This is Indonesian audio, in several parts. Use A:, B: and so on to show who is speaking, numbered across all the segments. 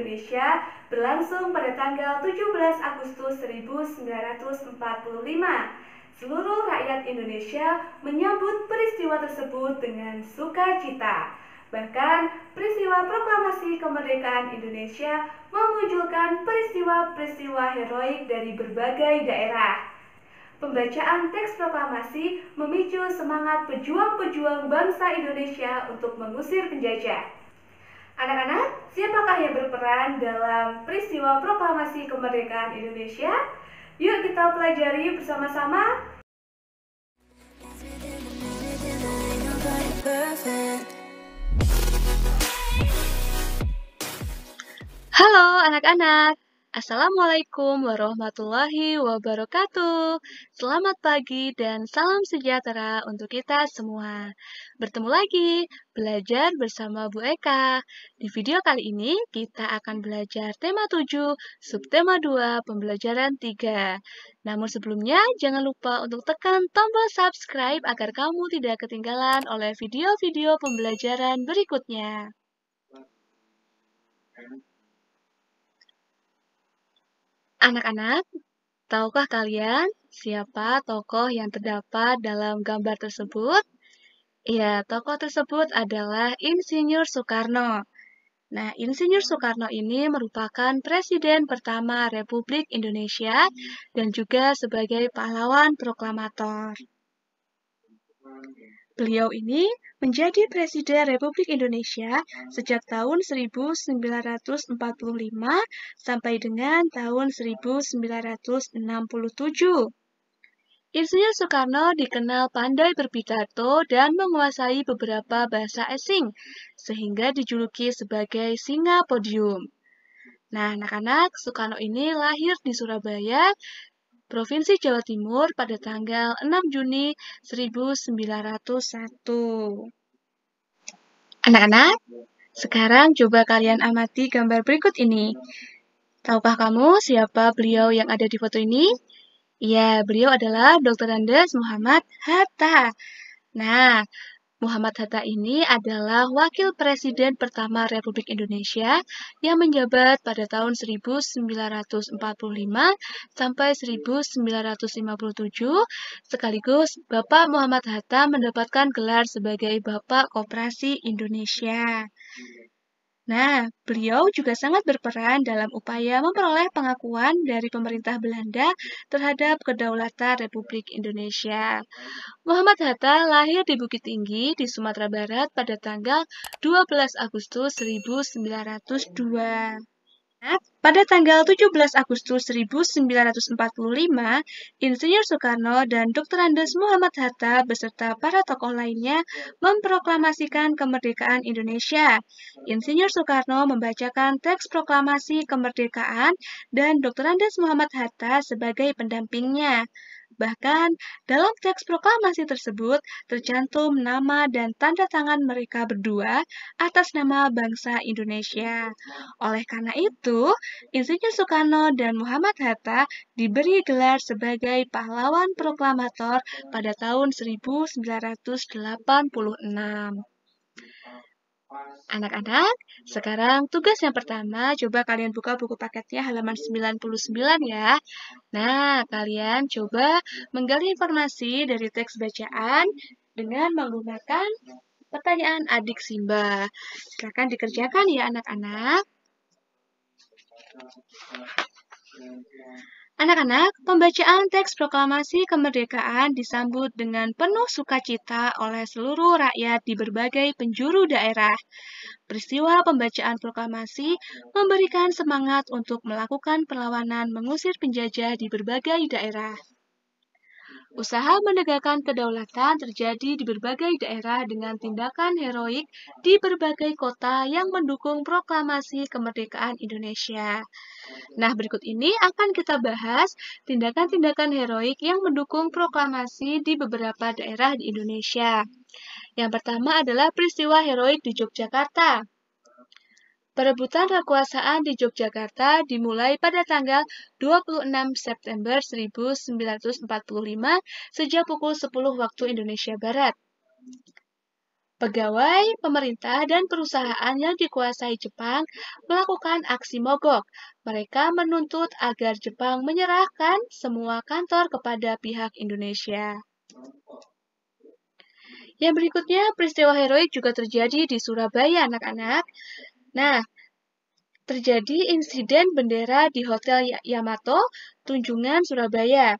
A: Indonesia berlangsung pada tanggal 17 Agustus 1945. Seluruh rakyat Indonesia menyambut peristiwa tersebut dengan sukacita. Bahkan, peristiwa proklamasi kemerdekaan Indonesia memunculkan peristiwa-peristiwa heroik dari berbagai daerah. Pembacaan teks proklamasi memicu semangat pejuang-pejuang bangsa Indonesia untuk mengusir penjajah. Anak-anak, siapakah yang berperan dalam peristiwa proklamasi kemerdekaan Indonesia? Yuk kita pelajari bersama-sama.
B: Halo anak-anak, Assalamualaikum warahmatullahi wabarakatuh. Selamat pagi dan salam sejahtera untuk kita semua. Bertemu lagi, belajar bersama Bu Eka. Di video kali ini kita akan belajar tema 7, subtema 2, pembelajaran 3. Namun sebelumnya jangan lupa untuk tekan tombol subscribe agar kamu tidak ketinggalan oleh video-video pembelajaran berikutnya. Anak-anak, tahukah kalian siapa tokoh yang terdapat dalam gambar tersebut? Ya, tokoh tersebut adalah Insinyur Soekarno. Nah, Insinyur Soekarno ini merupakan Presiden pertama Republik Indonesia dan juga sebagai pahlawan proklamator. Beliau ini menjadi Presiden Republik Indonesia sejak tahun 1945 sampai dengan tahun 1967. Insinyur Soekarno dikenal pandai berpidato dan menguasai beberapa bahasa asing, sehingga dijuluki sebagai singa podium. Nah, anak-anak, Soekarno ini lahir di Surabaya, Provinsi Jawa Timur pada tanggal 6 Juni 1901. Anak-anak, sekarang coba kalian amati gambar berikut ini. Tahukah kamu siapa beliau yang ada di foto ini? Ya, beliau adalah Dr. Andes Muhammad Hatta. Nah, Muhammad Hatta ini adalah Wakil Presiden pertama Republik Indonesia yang menjabat pada tahun 1945 sampai 1957, sekaligus Bapak Muhammad Hatta mendapatkan gelar sebagai Bapak Koperasi Indonesia. Nah, beliau juga sangat berperan dalam upaya memperoleh pengakuan dari pemerintah Belanda terhadap kedaulatan Republik Indonesia. Muhammad Hatta lahir di Bukit Tinggi di Sumatera Barat pada tanggal 12 Agustus 1902. Pada tanggal 17 Agustus 1945, Insinyur Soekarno dan Dr. Andes Muhammad Hatta beserta para tokoh lainnya memproklamasikan kemerdekaan Indonesia. Insinyur Soekarno membacakan teks proklamasi kemerdekaan dan Dr. Andes Muhammad Hatta sebagai pendampingnya. Bahkan, dalam teks proklamasi tersebut tercantum nama dan tanda tangan mereka berdua atas nama bangsa Indonesia. Oleh karena itu, Insinyur Soekarno dan Muhammad Hatta diberi gelar sebagai pahlawan proklamator pada tahun 1986. Anak-anak, sekarang tugas yang pertama, coba kalian buka buku paketnya halaman 99 ya. Nah, kalian coba menggali informasi dari teks bacaan dengan menggunakan pertanyaan adik Simba. Silakan dikerjakan ya anak-anak. Anak-anak, pembacaan teks proklamasi kemerdekaan disambut dengan penuh sukacita oleh seluruh rakyat di berbagai penjuru daerah. Peristiwa pembacaan proklamasi memberikan semangat untuk melakukan perlawanan mengusir penjajah di berbagai daerah. Usaha menegakkan kedaulatan terjadi di berbagai daerah dengan tindakan heroik di berbagai kota yang mendukung proklamasi kemerdekaan Indonesia. Nah, berikut ini akan kita bahas tindakan-tindakan heroik yang mendukung proklamasi di beberapa daerah di Indonesia. Yang pertama adalah peristiwa heroik di Yogyakarta. Perebutan kekuasaan di Yogyakarta dimulai pada tanggal 26 September 1945 sejak pukul 10 waktu Indonesia Barat. Pegawai, pemerintah, dan perusahaan yang dikuasai Jepang melakukan aksi mogok. Mereka menuntut agar Jepang menyerahkan semua kantor kepada pihak Indonesia. Yang berikutnya, peristiwa heroik juga terjadi di Surabaya, anak-anak. Nah, terjadi insiden bendera di Hotel Yamato, Tunjungan, Surabaya.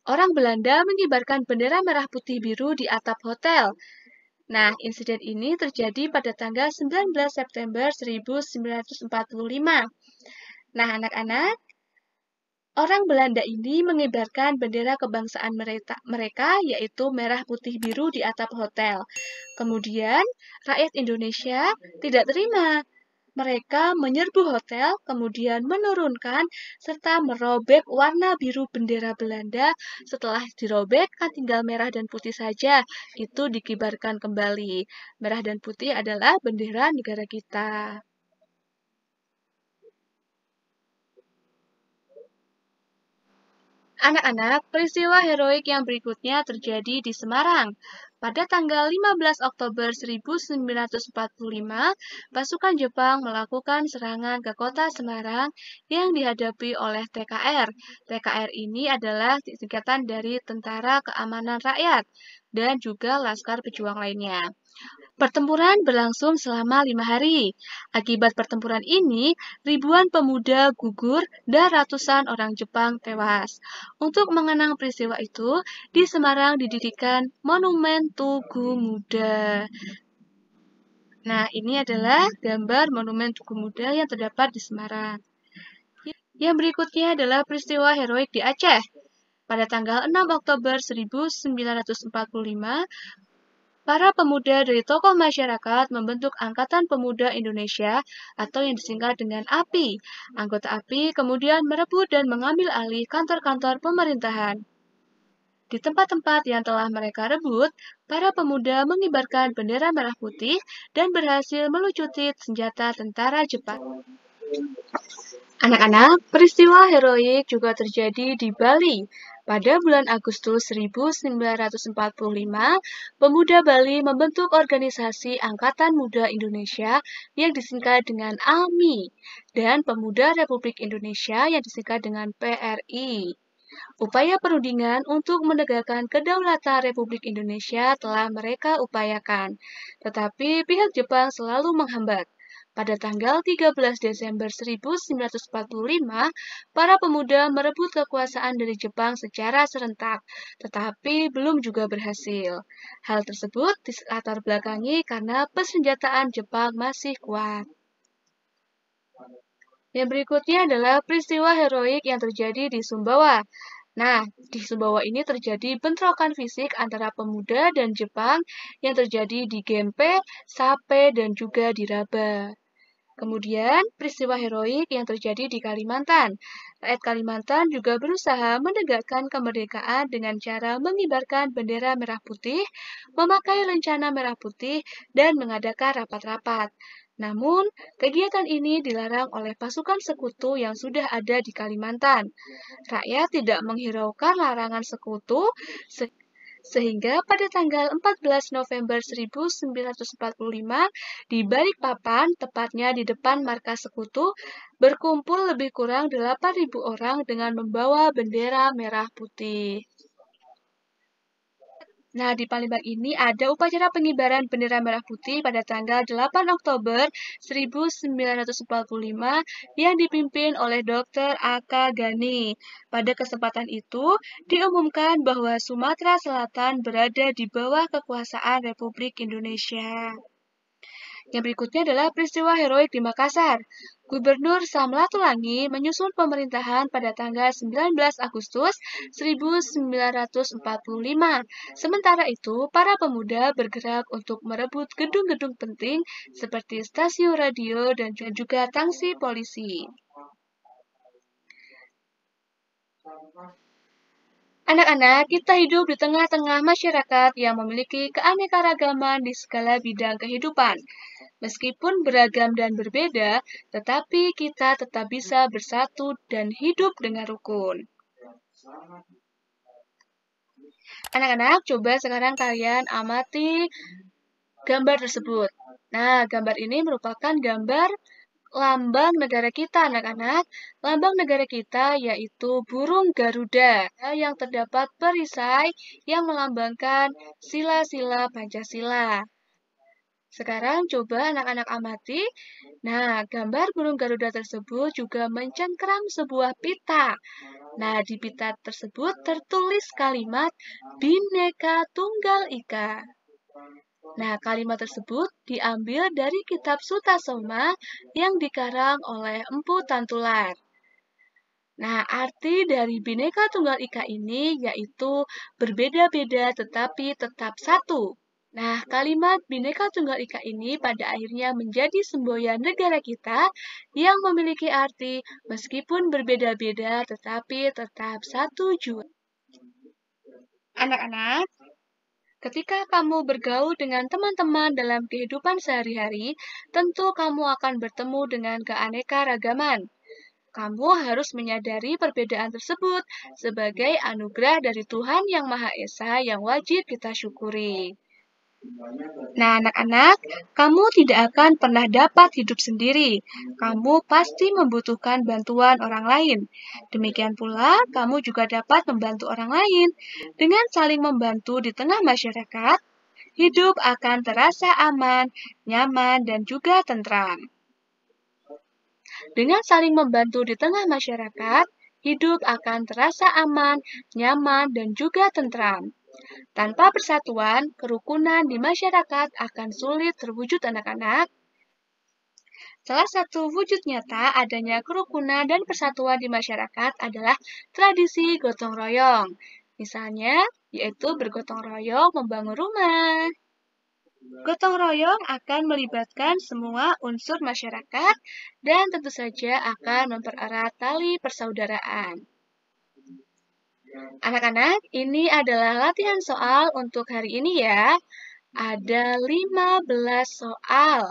B: Orang Belanda mengibarkan bendera merah putih biru di atap hotel. Nah, insiden ini terjadi pada tanggal 19 September 1945. Nah, anak-anak, orang Belanda ini mengibarkan bendera kebangsaan mereka, yaitu merah putih biru di atap hotel. Kemudian, rakyat Indonesia tidak terima. Mereka menyerbu hotel, kemudian menurunkan serta merobek warna biru bendera Belanda. Setelah dirobek, kan tinggal merah dan putih saja. Itu dikibarkan kembali. Merah dan putih adalah bendera negara kita. Anak-anak, peristiwa heroik yang berikutnya terjadi di Semarang. Pada tanggal 15 Oktober 1945, pasukan Jepang melakukan serangan ke kota Semarang yang dihadapi oleh TKR. TKR ini adalah singkatan dari Tentara Keamanan Rakyat dan juga Laskar Pejuang lainnya. Pertempuran berlangsung selama 5 hari. Akibat pertempuran ini, ribuan pemuda gugur dan ratusan orang Jepang tewas. Untuk mengenang peristiwa itu, di Semarang didirikan Monumen Tugu Muda. Nah, ini adalah gambar Monumen Tugu Muda yang terdapat di Semarang. Yang berikutnya adalah peristiwa heroik di Aceh. Pada tanggal 6 Oktober 1945, para pemuda dari tokoh masyarakat membentuk Angkatan Pemuda Indonesia atau yang disingkat dengan API. Anggota API kemudian merebut dan mengambil alih kantor-kantor pemerintahan. Di tempat-tempat yang telah mereka rebut, para pemuda mengibarkan bendera merah putih dan berhasil melucuti senjata tentara Jepang. Anak-anak, peristiwa heroik juga terjadi di Bali. Pada bulan Agustus 1945, pemuda Bali membentuk organisasi Angkatan Muda Indonesia yang disingkat dengan AMI dan Pemuda Republik Indonesia yang disingkat dengan PRI. Upaya perundingan untuk menegakkan kedaulatan Republik Indonesia telah mereka upayakan, tetapi pihak Jepang selalu menghambat. Pada tanggal 13 Desember 1945, para pemuda merebut kekuasaan dari Jepang secara serentak, tetapi belum juga berhasil. Hal tersebut dilatar belakangi karena persenjataan Jepang masih kuat. Yang berikutnya adalah peristiwa heroik yang terjadi di Sumbawa. Nah, di Sumbawa ini terjadi bentrokan fisik antara pemuda dan Jepang yang terjadi di Gempe, Sape, dan juga di Raba. Kemudian, peristiwa heroik yang terjadi di Kalimantan. Rakyat Kalimantan juga berusaha menegakkan kemerdekaan dengan cara mengibarkan bendera merah putih, memakai lencana merah putih, dan mengadakan rapat-rapat. Namun, kegiatan ini dilarang oleh pasukan sekutu yang sudah ada di Kalimantan. Rakyat tidak menghiraukan larangan sekutu, sehingga pada tanggal 14 November 1945, di Balikpapan, tepatnya di depan markas sekutu, berkumpul lebih kurang 8.000 orang dengan membawa bendera merah putih. Nah, di Palembang ini ada upacara pengibaran bendera merah putih pada tanggal 8 Oktober 1945 yang dipimpin oleh Dr. A.K. Gani. Pada kesempatan itu, diumumkan bahwa Sumatera Selatan berada di bawah kekuasaan Republik Indonesia. Yang berikutnya adalah peristiwa heroik di Makassar. Gubernur Sam Ratulangi menyusun pemerintahan pada tanggal 19 Agustus 1945. Sementara itu, para pemuda bergerak untuk merebut gedung-gedung penting seperti stasiun radio dan juga tangsi polisi. Anak-anak, kita hidup di tengah-tengah masyarakat yang memiliki keanekaragaman di segala bidang kehidupan. Meskipun beragam dan berbeda, tetapi kita tetap bisa bersatu dan hidup dengan rukun. Anak-anak, coba sekarang kalian amati gambar tersebut. Nah, gambar ini merupakan gambar lambang negara kita, anak-anak. Lambang negara kita yaitu burung Garuda yang terdapat perisai yang melambangkan sila-sila Pancasila. Sekarang coba anak-anak amati. Nah, gambar burung Garuda tersebut juga mencengkeram sebuah pita. Nah, di pita tersebut tertulis kalimat Bhinneka Tunggal Ika. Nah, kalimat tersebut diambil dari kitab Sutasoma yang dikarang oleh Empu Tantular. Nah, arti dari Bhinneka Tunggal Ika ini yaitu berbeda-beda tetapi tetap satu. Nah, kalimat Bhinneka Tunggal Ika ini pada akhirnya menjadi semboyan negara kita yang memiliki arti meskipun berbeda-beda tetapi tetap satu jua. Anak-anak, ketika kamu bergaul dengan teman-teman dalam kehidupan sehari-hari, tentu kamu akan bertemu dengan keanekaragaman. Kamu harus menyadari perbedaan tersebut sebagai anugerah dari Tuhan Yang Maha Esa yang wajib kita syukuri. Nah, anak-anak, kamu tidak akan pernah dapat hidup sendiri. Kamu pasti membutuhkan bantuan orang lain. Demikian pula, kamu juga dapat membantu orang lain. Dengan saling membantu di tengah masyarakat, hidup akan terasa aman, nyaman, dan juga tentram. Dengan saling membantu di tengah masyarakat, hidup akan terasa aman, nyaman, dan juga tentram. Tanpa persatuan, kerukunan di masyarakat akan sulit terwujud, anak-anak. Salah satu wujud nyata adanya kerukunan dan persatuan di masyarakat adalah tradisi gotong royong. Misalnya, yaitu bergotong royong membangun rumah. Gotong royong akan melibatkan semua unsur masyarakat dan tentu saja akan mempererat tali persaudaraan. Anak-anak, ini adalah latihan soal untuk hari ini ya. Ada 15 soal.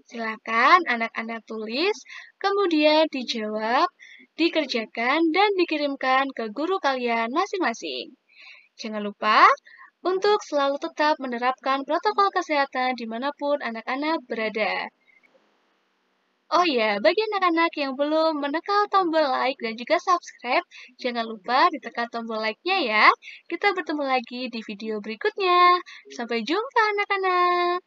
B: Silakan anak-anak tulis, kemudian dijawab, dikerjakan, dan dikirimkan ke guru kalian masing-masing. Jangan lupa untuk selalu tetap menerapkan protokol kesehatan dimanapun anak-anak berada. Oh ya, bagi anak-anak yang belum menekan tombol like dan juga subscribe, jangan lupa ditekan tombol like-nya ya. Kita bertemu lagi di video berikutnya. Sampai jumpa anak-anak.